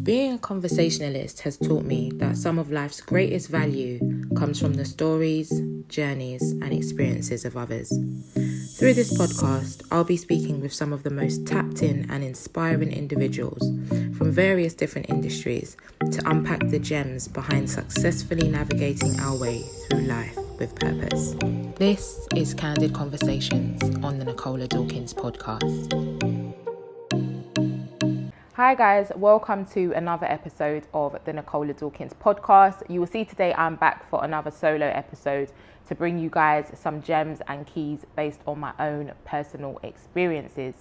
Being a conversationalist has taught me that some of life's greatest value comes from the stories, journeys, and experiences of others. Through this podcast, I'll be speaking with some of the most tapped in and inspiring individuals from various different industries to unpack the gems behind successfully navigating our way through life with purpose. This is Candid Conversations on the Nicola Dawkins podcast. Hi guys, welcome to another episode of the Nicola Dawkins podcast. You will see today I'm back for another solo episode to bring you guys some gems and keys based on my own personal experiences.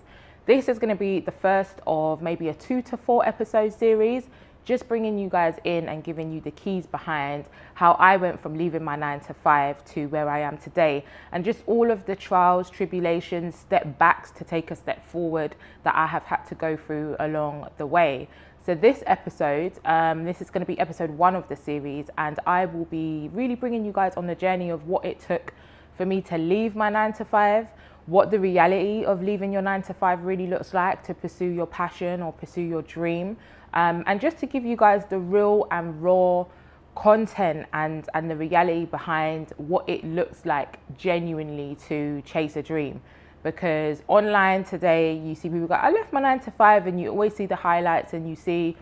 This is going to be the first of maybe a 2 to 4 episode series, just bringing you guys in and giving you the keys behind how I went from leaving my 9 to 5 to where I am today, and just all of the trials, tribulations, step backs to take a step forward that I have had to go through along the way. So this episode, this is going to be episode 1 of the series, and I will be really bringing you guys on the journey of what it took for me to leave my 9 to 5, what the reality of leaving your 9 to 5 really looks like to pursue your passion or pursue your dream. And just to give you guys the real and raw content and the reality behind what it looks like genuinely to chase a dream. Because online today, you see people go, I left my 9 to 5, and you always see the highlights and you see,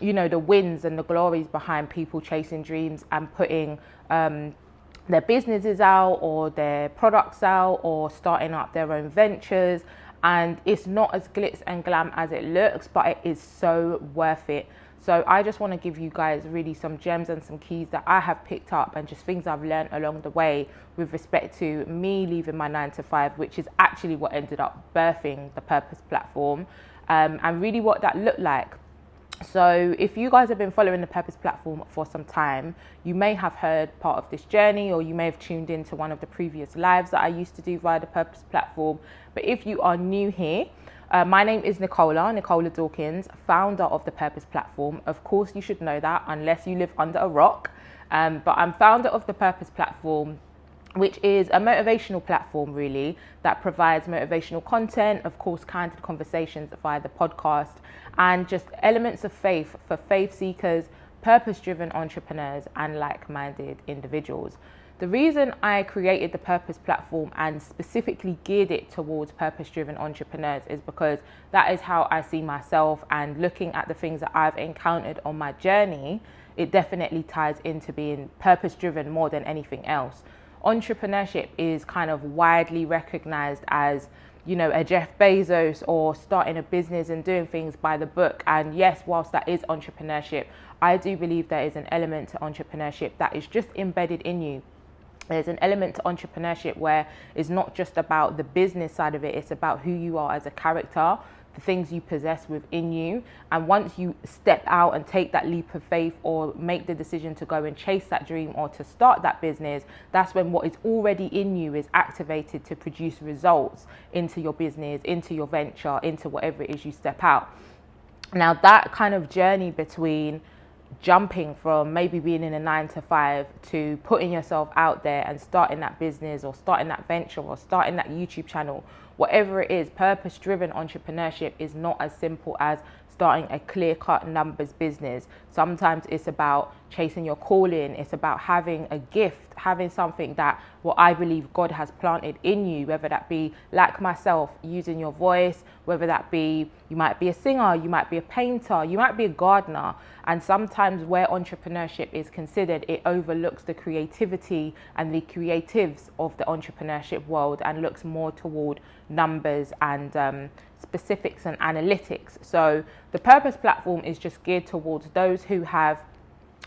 you know, the wins and the glories behind people chasing dreams and putting their businesses out or their products out or starting up their own ventures. And it's not as glitz and glam as it looks, but it is so worth it. So I just want to give you guys really some gems and some keys that I have picked up and just things I've learned along the way with respect to me leaving my 9 to 5, which is actually what ended up birthing the Purpose platform, and really what that looked like. So if you guys have been following the Purpose platform for some time, you may have heard part of this journey, or you may have tuned into one of the previous lives that I used to do via the Purpose platform. But if you are new here, my name is Nicola Dawkins, founder of the Purpose platform. Of course, you should know that unless you live under a rock. But I'm founder of the Purpose platform, which is a motivational platform really that provides motivational content, of course, candid conversations via the podcast, and just elements of faith for faith seekers, purpose-driven entrepreneurs, and like-minded individuals. The reason I created the Purpose platform and specifically geared it towards purpose-driven entrepreneurs is because that is how I see myself, and looking at the things that I've encountered on my journey, it definitely ties into being purpose-driven more than anything else. Entrepreneurship is kind of widely recognized as, you know, a Jeff Bezos or starting a business and doing things by the book. And yes, whilst that is entrepreneurship, I do believe there is an element to entrepreneurship that is just embedded in you. There's an element to entrepreneurship where it's not just about the business side of it, it's about who you are as a character, the things you possess within you. And once you step out and take that leap of faith or make the decision to go and chase that dream or to start that business, that's when what is already in you is activated to produce results into your business, into your venture, into whatever it is you step out. Now that kind of journey between jumping from maybe being in a 9 to 5 to putting yourself out there and starting that business or starting that venture or starting that YouTube channel, whatever it is, purpose-driven entrepreneurship is not as simple as starting a clear-cut numbers business. Sometimes it's about chasing your calling. It's about having a gift, having something that what I believe God has planted in you, whether that be like myself, using your voice, whether that be you might be a singer, you might be a painter, you might be a gardener. And sometimes where entrepreneurship is considered, it overlooks the creativity and the creatives of the entrepreneurship world and looks more toward numbers and specifics and analytics. So the Purpose platform is just geared towards those who have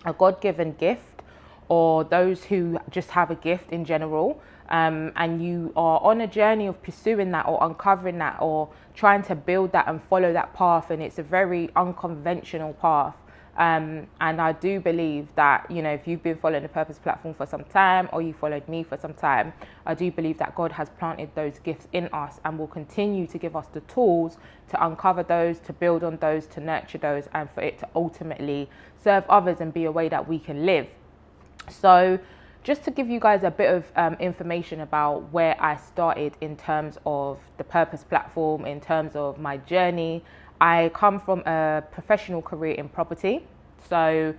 a God-given gift, or those who just have a gift in general, and you are on a journey of pursuing that or uncovering that or trying to build that and follow that path. And it's a very unconventional path. And I do believe that, you know, if you've been following the Purpose platform for some time or you followed me for some time, I do believe that God has planted those gifts in us and will continue to give us the tools to uncover those, to build on those, to nurture those, and for it to ultimately serve others and be a way that we can live. So just to give you guys a bit of information about where I started in terms of the Purpose platform, in terms of my journey, I come from a professional career in property. So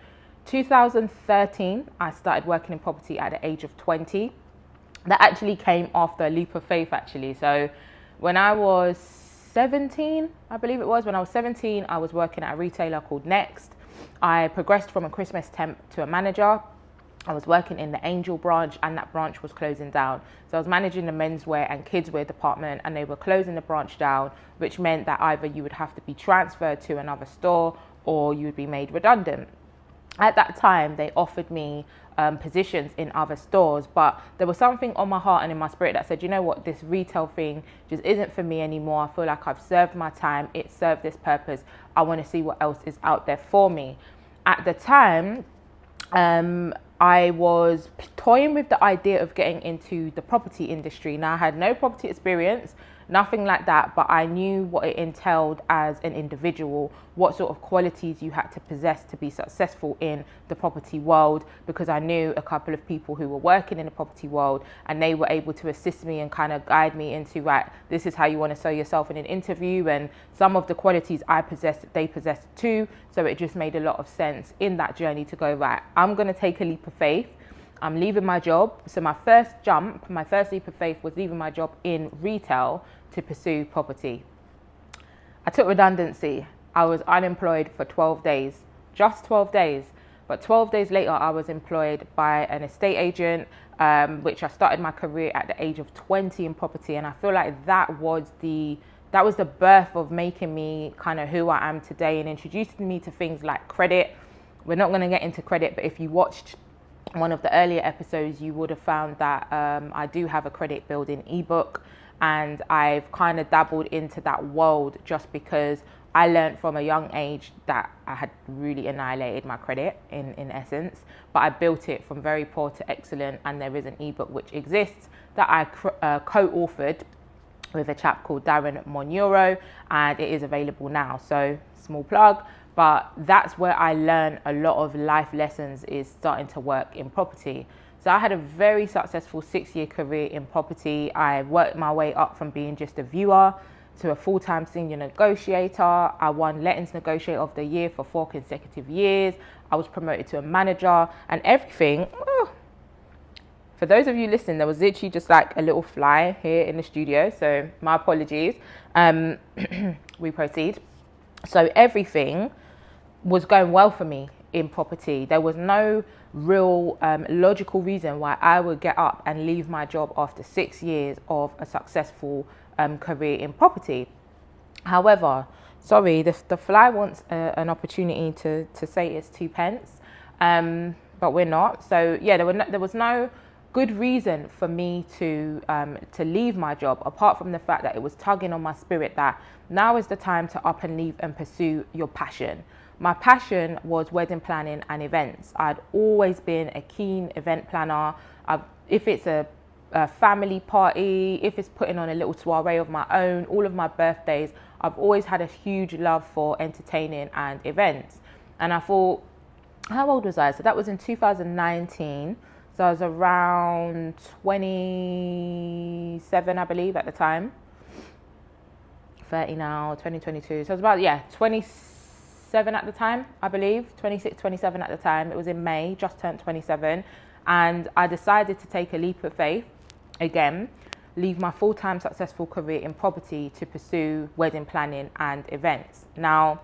2013, I started working in property at the age of 20. That actually came after a leap of faith, actually. So when I was 17, I believe it was, when I was 17, I was working at a retailer called Next. I progressed from a Christmas temp to a manager. I was working in the Angel branch, and that branch was closing down. So I was managing the menswear and kidswear department, and they were closing the branch down, which meant that either you would have to be transferred to another store or you would be made redundant. At that time, they offered me positions in other stores, but there was something on my heart and in my spirit that said, you know what, this retail thing just isn't for me anymore. I feel like I've served my time. It served its purpose. I want to see what else is out there for me. At the time, I was toying with the idea of getting into the property industry. Now, I had no property experience, nothing like that, but I knew what it entailed as an individual, what sort of qualities you had to possess to be successful in the property world, because I knew a couple of people who were working in the property world, and they were able to assist me and kind of guide me into, right, this is how you want to sell yourself in an interview, and some of the qualities I possessed, they possessed too. So it just made a lot of sense in that journey to go, right, I'm going to take a leap of faith. I'm leaving my job. So my first leap of faith was leaving my job in retail to pursue property. I took redundancy. I was unemployed for 12 days, just 12 days. But 12 days later, I was employed by an estate agent, which I started my career at the age of 20 in property. And I feel like that was the birth of making me kind of who I am today and introducing me to things like credit. We're not going to get into credit, but if you watched one of the earlier episodes, you would have found that I do have a credit building ebook, and I've kind of dabbled into that world just because I learned from a young age that I had really annihilated my credit in essence, but I built it from very poor to excellent. And there is an ebook which exists that I co-authored with a chap called Darren Monuro, and it is available now. So small plug. But that's where I learned a lot of life lessons, is starting to work in property. So I had a very successful 6-year career in property. I worked my way up from being just a viewer to a full-time senior negotiator. I won Lettings Negotiator of the Year for 4 consecutive years. I was promoted to a manager, and everything. For those of you listening, there was literally just like a little fly here in the studio. So my apologies. We proceed. So everything was going well for me in property. There was no real logical reason why I would get up and leave my job after 6 years of a successful career in property. However, sorry, the fly wants an opportunity to say it's 2 pence, but we're not. So yeah, there was no good reason for me to leave my job, apart from the fact that it was tugging on my spirit that now is the time to up and leave and pursue your passion. My passion was wedding planning and events. I'd always been a keen event planner. If it's a family party, if it's putting on a little soiree of my own, all of my birthdays, I've always had a huge love for entertaining and events. And I thought, how old was I? So that was in 2019. So I was around 27, I believe, at the time. 30 now, 2022. So I was about, 27 at the time, I believe. 26, 27 at the time. It was in May, just turned 27. And I decided to take a leap of faith, again, leave my full-time successful career in property to pursue wedding planning and events. Now,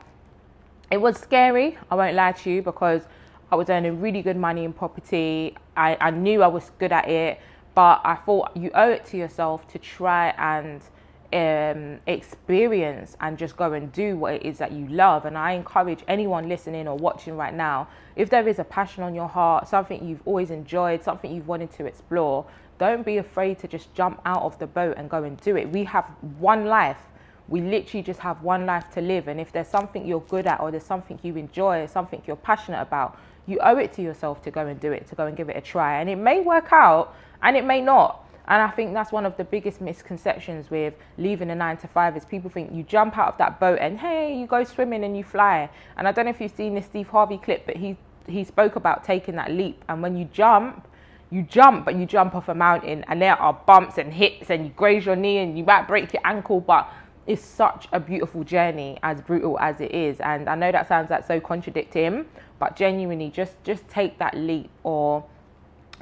it was scary, I won't lie to you, because I was earning really good money in property. I knew I was good at it, but I thought you owe it to yourself to try and experience and just go and do what it is that you love. And I encourage anyone listening or watching right now, if there is a passion on your heart, something you've always enjoyed, something you've wanted to explore, don't be afraid to just jump out of the boat and go and do it. We have one life. We literally just have one life to live. And if there's something you're good at, or there's something you enjoy, something you're passionate about, you owe it to yourself to go and do it, to go and give it a try. And it may work out and it may not. And I think that's one of the biggest misconceptions with leaving a 9-to-5 is people think you jump out of that boat and hey, you go swimming and you fly. And I don't know if you've seen this Steve Harvey clip, but he spoke about taking that leap. And when you jump, but you jump off a mountain and there are bumps and hits and you graze your knee and you might break your ankle. But is such a beautiful journey, as brutal as it is. And I know that sounds like so contradicting, but genuinely just take that leap, or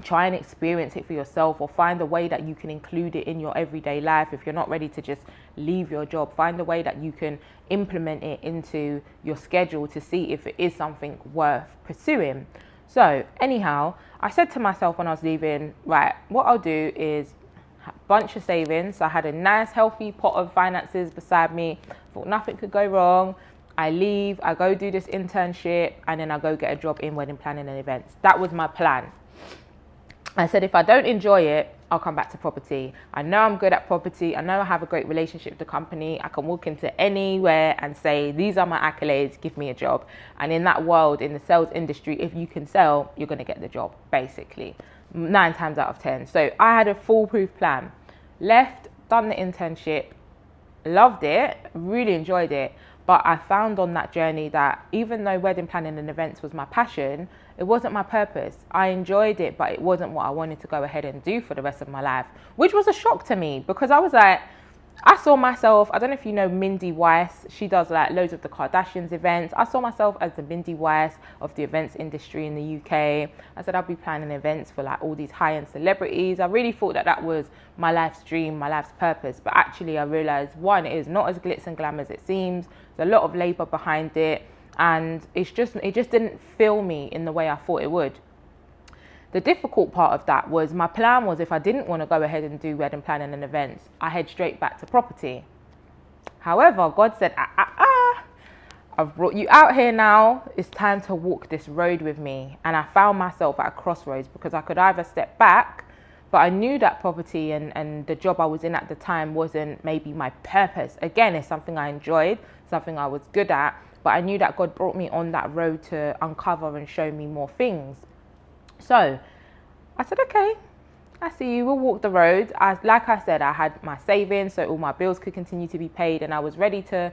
try and experience it for yourself, or find a way that you can include it in your everyday life. If you're not ready to just leave your job, find a way that you can implement it into your schedule to see if it is something worth pursuing. So anyhow, I said to myself when I was leaving, right, what I'll do is a bunch of savings. So I had a nice healthy pot of finances beside me, thought nothing could go wrong. I leave, I go do this internship, and then I go get a job in wedding planning and events. That was my plan. I said, if I don't enjoy it, I'll come back to property. I know I'm good at property. I know I have a great relationship with the company. I can walk into anywhere and say, these are my accolades, give me a job. And in that world, in the sales industry, if you can sell, you're going to get the job, basically, 9 times out of 10. So I had a foolproof plan. Left, done the internship, loved it, really enjoyed it. But I found on that journey that even though wedding planning and events was my passion, it wasn't my purpose. I enjoyed it, but it wasn't what I wanted to go ahead and do for the rest of my life, which was a shock to me, because I was like, I saw myself, I don't know if you know Mindy Weiss, she does like loads of the Kardashians events. I saw myself as the Mindy Weiss of the events industry in the UK. I said I'd be planning events for like all these high-end celebrities. I really thought that that was my life's dream, my life's purpose. But actually I realized, one, it is not as glitz and glam as it seems. There's a lot of labor behind it. And it just didn't fill me in the way I thought it would. The difficult part of that was, my plan was, if I didn't want to go ahead and do wedding planning and events, I head straight back to property. However, God said, I've brought you out here now. It's time to walk this road with me. And I found myself at a crossroads, because I could either step back, but I knew that property and the job I was in at the time wasn't maybe my purpose. Again, it's something I enjoyed, something I was good at, but I knew that God brought me on that road to uncover and show me more things. So I said, okay, I see you, we'll walk the road. Like I said, I had my savings, so all my bills could continue to be paid, and I was ready to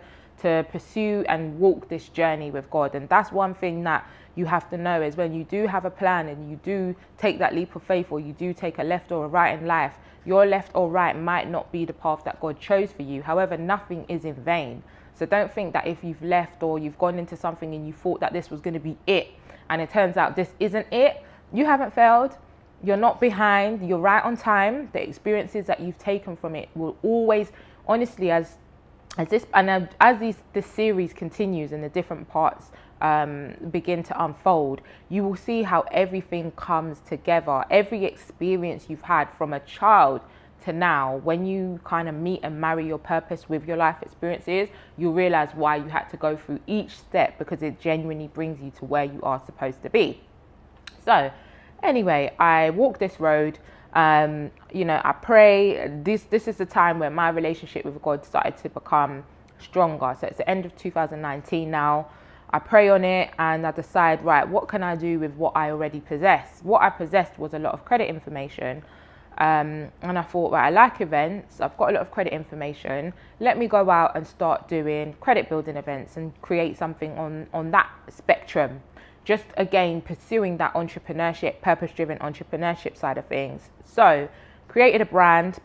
pursue and walk this journey with God. And that's one thing that you have to know, is when you do have a plan and you do take that leap of faith, or you do take a left or a right in life, your left or right might not be the path that God chose for you. However, nothing is in vain. So don't think that if you've left or you've gone into something and you thought that this was going to be it, and it turns out this isn't it, you haven't failed. You're not behind. You're right on time. The experiences that you've taken from it will always, honestly, as this series continues and the different parts begin to unfold, you will see how everything comes together. Every experience you've had from a child to now, when you kind of meet and marry your purpose with your life experiences, you'll realize why you had to go through each step, because it genuinely brings you to where you are supposed to be. So anyway, I walk this road. I pray. This is the time where my relationship with God started to become stronger. So it's the end of 2019 now. I pray on it and I decide, right, what can I do with what I already possess? What I possessed was a lot of credit information. And I thought, right, I like events. I've got a lot of credit information. Let me go out and start doing credit building events and create something on that spectrum. Just again, pursuing that entrepreneurship, purpose-driven entrepreneurship side of things. So created a brand,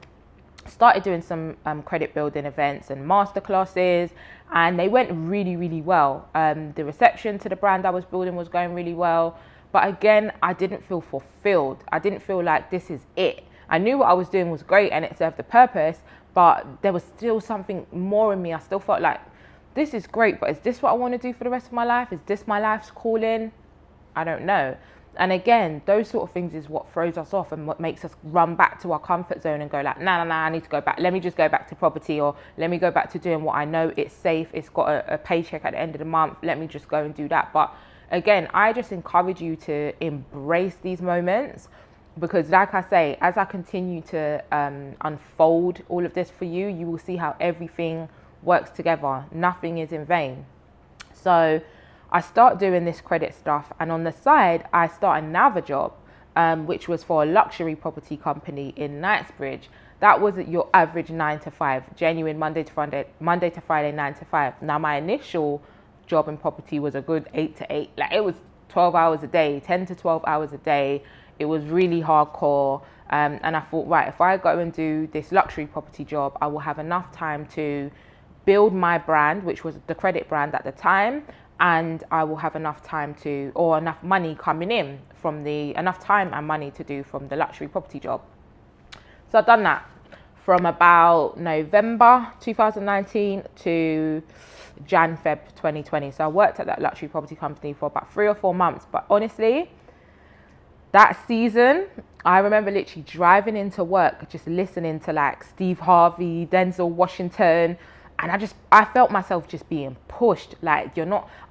started doing some credit building events and masterclasses, and they went really, really well. The reception to the brand I was building was going really well. But again, I didn't feel fulfilled. I didn't feel like this is it. I knew what I was doing was great and it served the purpose, but there was still something more in me. I still felt like, this is great, but is this what I want to do for the rest of my life? Is this my life's calling? I don't know. And again, those sort of things is what throws us off and what makes us run back to our comfort zone and go like, nah, I need to go back. Let me just go back to property, or let me go back to doing what I know it's safe. It's got a paycheck at the end of the month. Let me just go and do that. But again, I just encourage you to embrace these moments, because like I say, as I continue to unfold all of this for you, you will see how everything works together. Nothing is in vain. So I start doing this credit stuff, and on the side, I start another job, which was for a luxury property company in Knightsbridge. That was your average 9 to 5, genuine Monday to Friday, 9 to 5. Now, my initial job in property was a good 8 to 8. Like, it was 12 hours a day, 10 to 12 hours a day. It was really hardcore. And I thought, right, if I go and do this luxury property job, I will have enough time to build my brand, which was the credit brand at the time, and I will have enough time to, or enough money coming in from enough time and money to do from the luxury property job. So I've done that from about November 2019 to Feb 2020. So I worked at that luxury property company for about 3 or 4 months. But honestly, that season, I remember literally driving into work, just listening to like Steve Harvey, Denzel Washington. And I felt myself just being pushed. Like,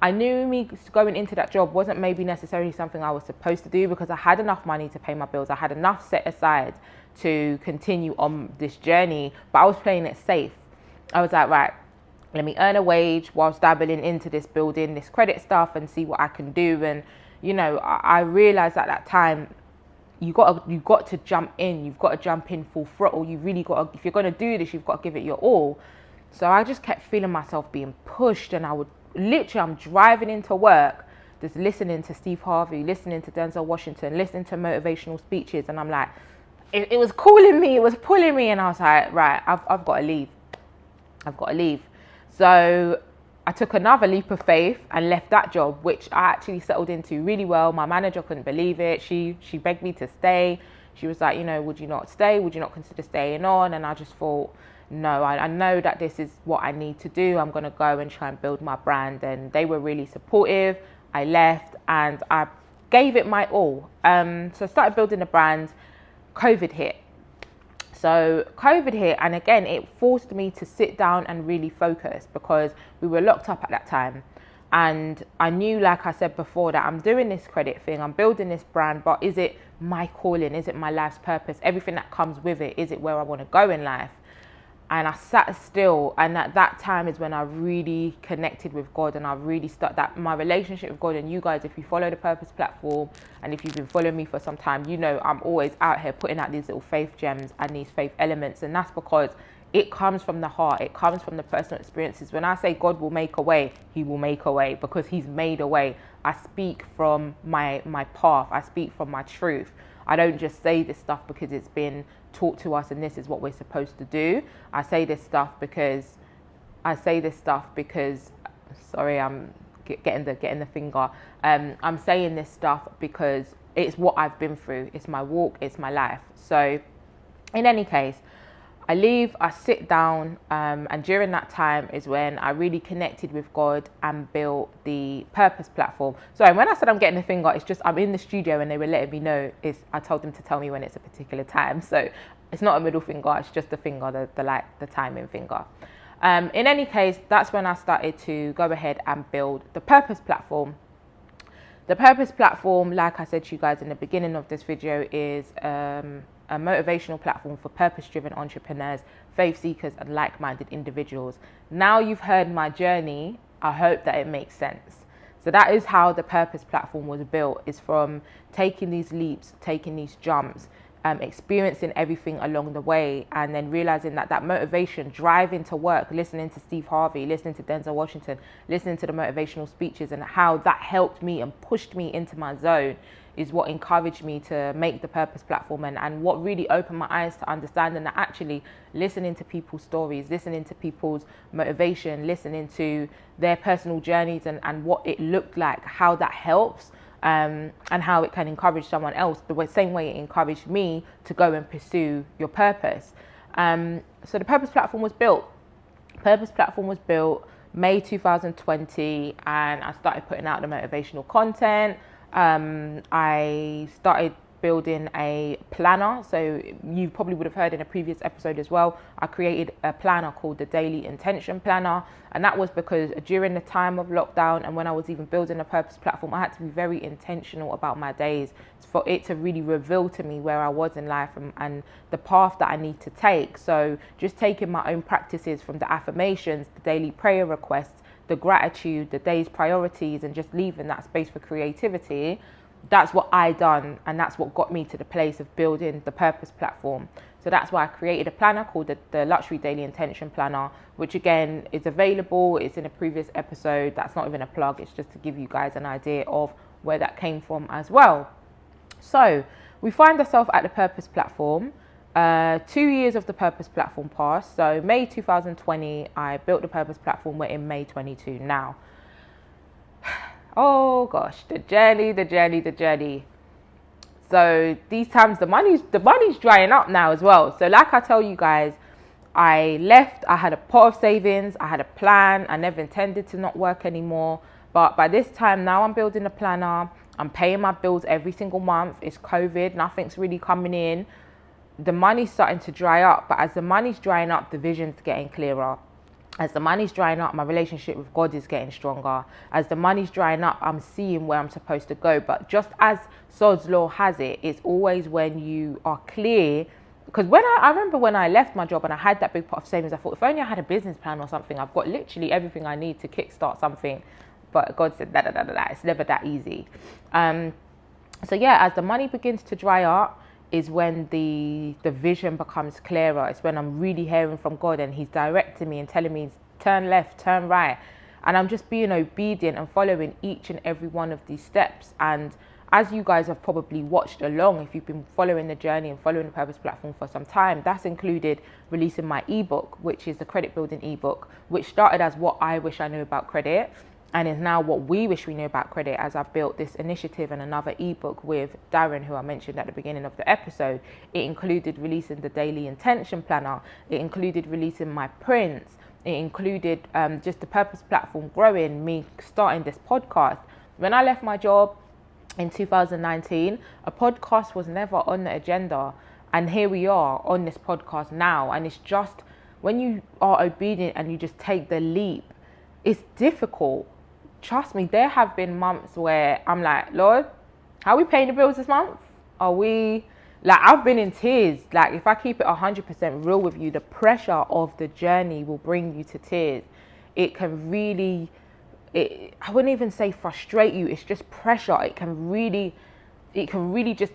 I knew me going into that job wasn't maybe necessarily something I was supposed to do, because I had enough money to pay my bills. I had enough set aside to continue on this journey, but I was playing it safe. I was like, right, let me earn a wage whilst dabbling into this building, this credit stuff, and see what I can do. And, I realized at that time, you got to jump in. You've got to jump in full throttle. You really got to, if you're going to do this, you've got to give it your all. So I just kept feeling myself being pushed, and I'm driving into work, just listening to Steve Harvey, listening to Denzel Washington, listening to motivational speeches. And I'm like, it was calling me, it was pulling me. And I was like, right, I've got to leave. I've got to leave. So I took another leap of faith and left that job, which I actually settled into really well. My manager couldn't believe it. She begged me to stay. She was like, would you not stay? Would you not consider staying on? And I just thought, no, I know that this is what I need to do. I'm going to go and try and build my brand. And they were really supportive. I left and I gave it my all. So I started building the brand. COVID hit. And again, it forced me to sit down and really focus, because we were locked up at that time. And I knew, like I said before, that I'm doing this credit thing, I'm building this brand, but is it my calling? Is it my life's purpose? Everything that comes with it, is it where I want to go in life? And I sat still, and at that time is when I really connected with God, and I really started that my relationship with God. And you guys, if you follow the Purpose platform, and if you've been following me for some time, I'm always out here putting out these little faith gems and these faith elements, and that's because it comes from the heart. It comes from the personal experiences. When I say God will make a way, he will make a way, because he's made a way. I speak from my path. I speak from my truth. I don't just say this stuff because it's been taught to us and this is what we're supposed to do. I say this stuff because sorry, I'm getting the finger. I'm saying this stuff because it's what I've been through. It's my walk, it's my life. So in any case, I leave, I sit down, and during that time is when I really connected with God and built the Purpose platform. So when I said I'm getting the finger, it's just I'm in the studio and they were letting me know. I told them to tell me when it's a particular time. So it's not a middle finger, it's just the finger, the timing finger. In any case, that's when I started to go ahead and build the Purpose platform. The Purpose platform, like I said to you guys in the beginning of this video, is a motivational platform for purpose-driven entrepreneurs, faith seekers, and like-minded individuals. Now you've heard my journey, I hope that it makes sense. So that is how the Purpose platform was built, is from taking these leaps, taking these jumps, experiencing everything along the way, and then realizing that motivation, driving to work, listening to Steve Harvey, listening to Denzel Washington, listening to the motivational speeches, and how that helped me and pushed me into my zone, is what encouraged me to make the Purpose platform, and what really opened my eyes to understanding that actually listening to people's stories, listening to people's motivation, listening to their personal journeys and what it looked like, how that helps, and how it can encourage someone else the same way it encouraged me to go and pursue your purpose. So the Purpose platform was built. Purpose platform was built May 2020, and I started putting out the motivational content. I started building a planner. So you probably would have heard in a previous episode as well, I created a planner called the Daily Intention Planner. And that was because during the time of lockdown and when I was even building a Purpose platform, I had to be very intentional about my days for it to really reveal to me where I was in life and the path that I need to take. So just taking my own practices from the affirmations, the daily prayer requests, the gratitude, the day's priorities, and just leaving that space for creativity. That's what I done, and that's what got me to the place of building the Purpose platform. So that's why I created a planner called the Luxury Daily Intention Planner, which again is available. It's in a previous episode. That's not even a plug. It's just to give you guys an idea of where that came from as well. So we find ourselves at the Purpose platform. 2 years of the Purpose Platform passed. So May 2020, I built the Purpose Platform. We're in May 22 now. Oh gosh, the journey. So these times, the money's drying up now as well. So like I tell you guys, I left, I had a pot of savings, I had a plan, I never intended to not work anymore. But by this time now, I'm building a planner, I'm paying my bills every single month. It's COVID, nothing's really coming in. The money's starting to dry up, but as the money's drying up, the vision's getting clearer. As the money's drying up, my relationship with God is getting stronger. As the money's drying up, I'm seeing where I'm supposed to go. But just as Sod's Law has it, it's always when you are clear. Because when I remember when I left my job and I had that big pot of savings, I thought, if only I had a business plan or something, I've got literally everything I need to kickstart something. But God said, it's never that easy. So yeah, as the money begins to dry up, is when the vision becomes clearer. It's when I'm really hearing from God and he's directing me and telling me, turn left, turn right. And I'm just being obedient and following each and every one of these steps. And as you guys have probably watched along, if you've been following the journey and following the Purpose Platform for some time, that's included releasing my ebook, which is the credit building ebook, which started as what I wish I knew about credit, and is now what we wish we knew about credit, as I've built this initiative and another ebook with Darren, who I mentioned at the beginning of the episode. It included releasing the daily intention planner. It included releasing my prints. It included just the Purpose Platform growing, me starting this podcast. When I left my job in 2019, a podcast was never on the agenda. And here we are on this podcast now. And it's just, when you are obedient and you just take the leap, it's difficult. Trust me, there have been months where I'm like, Lord, how are we paying the bills this month? Are we, like, I've been in tears. Like, if I keep it 100% real with you, the pressure of the journey will bring you to tears. It can really, I wouldn't even say frustrate you. It's just pressure. It can really just,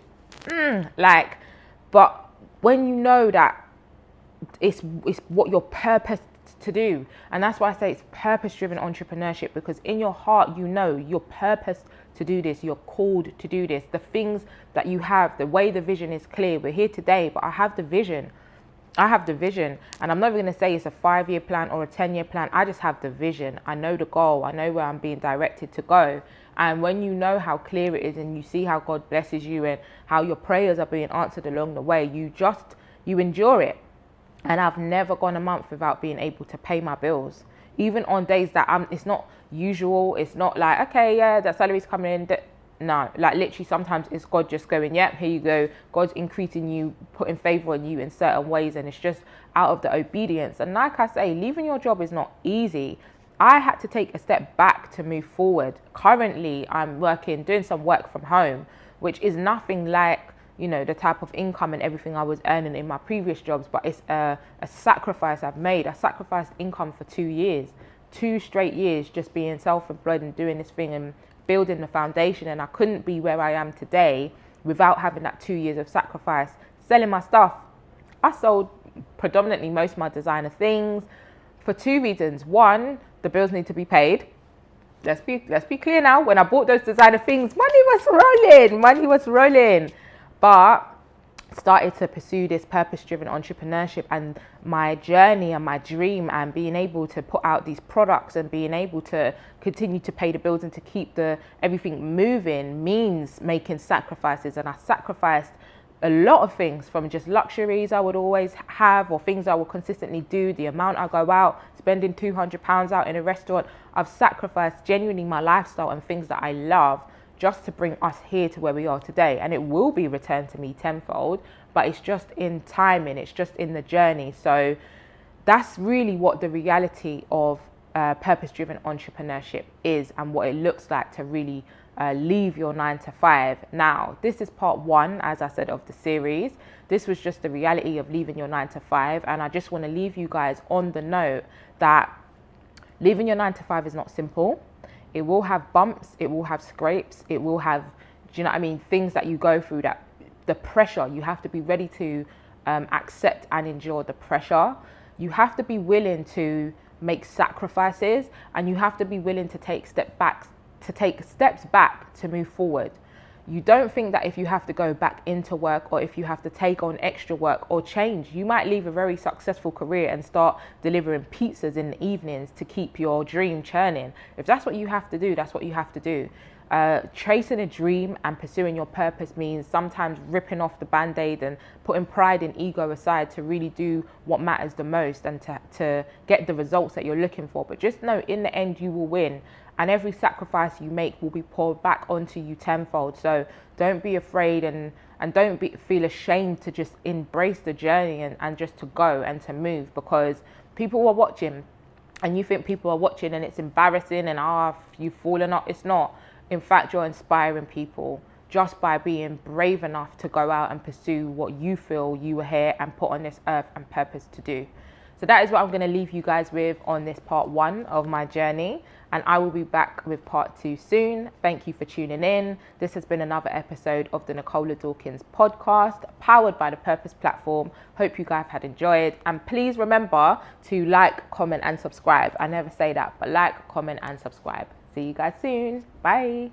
but when you know that it's what your purpose to do. And that's why I say it's purpose-driven entrepreneurship, because in your heart, you know your purpose to do this, you're called to do this. The things that you have, the way the vision is clear. We're here today, but I have the vision. And I'm not even going to say it's a 5-year plan or a 10-year plan. I just have the vision. I know the goal. I know where I'm being directed to go. And when you know how clear it is and you see how God blesses you and how your prayers are being answered along the way, you endure it. And I've never gone a month without being able to pay my bills. Even on days that it's not usual. It's not like, okay, yeah, that salary's coming in. No, like literally sometimes it's God just going, yep, here you go. God's increasing you, putting favor on you in certain ways. And it's just out of the obedience. And like I say, leaving your job is not easy. I had to take a step back to move forward. Currently, I'm doing some work from home, which is nothing like, the type of income and everything I was earning in my previous jobs, but it's a sacrifice I've made. I sacrificed income for 2 straight years, just being self-employed and doing this thing and building the foundation. And I couldn't be where I am today without having that 2 years of sacrifice, selling my stuff. I sold predominantly most of my designer things for 2 reasons. One, the bills need to be paid. Let's be clear now. When I bought those designer things, money was rolling. But started to pursue this purpose-driven entrepreneurship, and my journey and my dream and being able to put out these products and being able to continue to pay the bills and to keep everything moving means making sacrifices. And I sacrificed a lot of things, from just luxuries I would always have or things I will consistently do, the amount I go out, spending £200 out in a restaurant. I've sacrificed genuinely my lifestyle and things that I love just to bring us here to where we are today. And it will be returned to me tenfold, but it's just in timing, it's just in the journey. So that's really what the reality of purpose-driven entrepreneurship is, and what it looks like to really leave your 9 to 5. Now, this is part 1, as I said, of the series. This was just the reality of leaving your 9 to 5. And I just want to leave you guys on the note that leaving your 9 to 5 is not simple. It will have bumps, it will have scrapes, it will have, things that you go through, that the pressure, you have to be ready to accept and endure the pressure. You have to be willing to make sacrifices, and you have to be willing to take steps back to move forward. You don't think that if you have to go back into work, or if you have to take on extra work or change, you might leave a very successful career and start delivering pizzas in the evenings to keep your dream churning. If that's what you have to do, that's what you have to do. Chasing a dream and pursuing your purpose means sometimes ripping off the band-aid and putting pride and ego aside to really do what matters the most and to get the results that you're looking for. But just know, in the end, you will win, and every sacrifice you make will be poured back onto you tenfold. So don't be afraid, and don't feel ashamed to just embrace the journey and just to go and to move, because people are watching, and you think people are watching and it's embarrassing and you've fallen off. It's not. In fact, you're inspiring people just by being brave enough to go out and pursue what you feel you were here and put on this earth and purpose to do. So that is what I'm going to leave you guys with on this part 1 of my journey, and I will be back with part 2 soon. Thank you for tuning in. This has been another episode of the Nicola Dawkins podcast, powered by the Purpose Platform. Hope you guys had enjoyed, and please remember to like, comment and subscribe. I never say that, but like, comment and subscribe. See you guys soon. Bye.